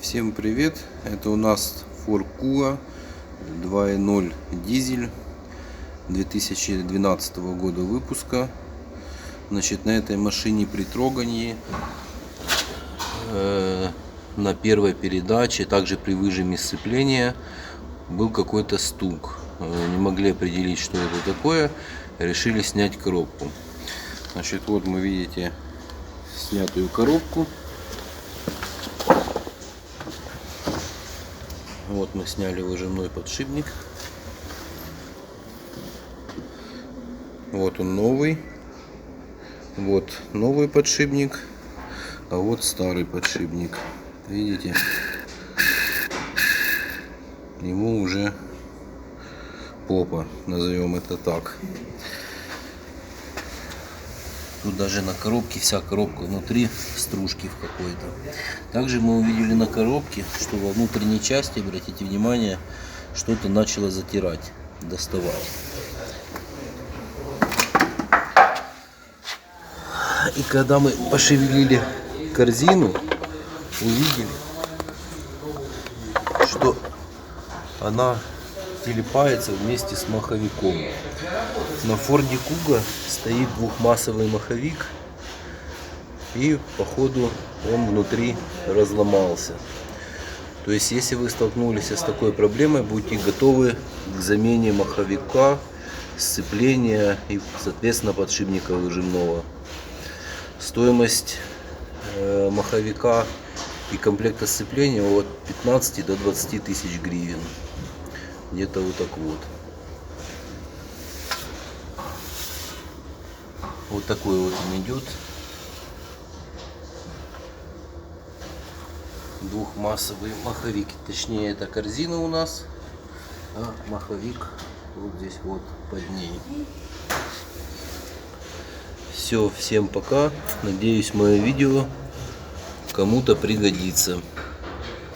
Всем привет! Это у нас Ford Kuga 2.0 дизель 2012 года выпуска. Значит, на этой машине при трогании на первой передаче, также при выжиме сцепления, был какой-то стук. Не могли определить, что это такое, решили снять коробку. Значит, вот мы видите снятую коробку. Вот мы сняли выжимной подшипник. Вот он новый. Вот новый подшипник. А вот старый подшипник. Видите? Ему уже попа, назовем это так. Тут даже на коробке, вся коробка внутри стружки в какой-то. Также мы увидели на коробке, что во внутренней части, обратите внимание, что-то начало затирать, доставать. И когда мы пошевелили корзину, увидели, что она телепается вместе с маховиком. На Форде Kuga стоит двухмассовый маховик, и походу он внутри разломался. То есть, если вы столкнулись с такой проблемой, будьте готовы к замене маховика, сцепления и, соответственно, подшипника выжимного. Стоимость маховика и комплекта сцепления от 15 до 20 тысяч гривен. Где-то вот так вот. Вот такой вот он идет. Двухмассовый маховик. Точнее, это корзина у нас, а маховик вот здесь вот под ней. Все, всем пока. Надеюсь, мое видео кому-то пригодится.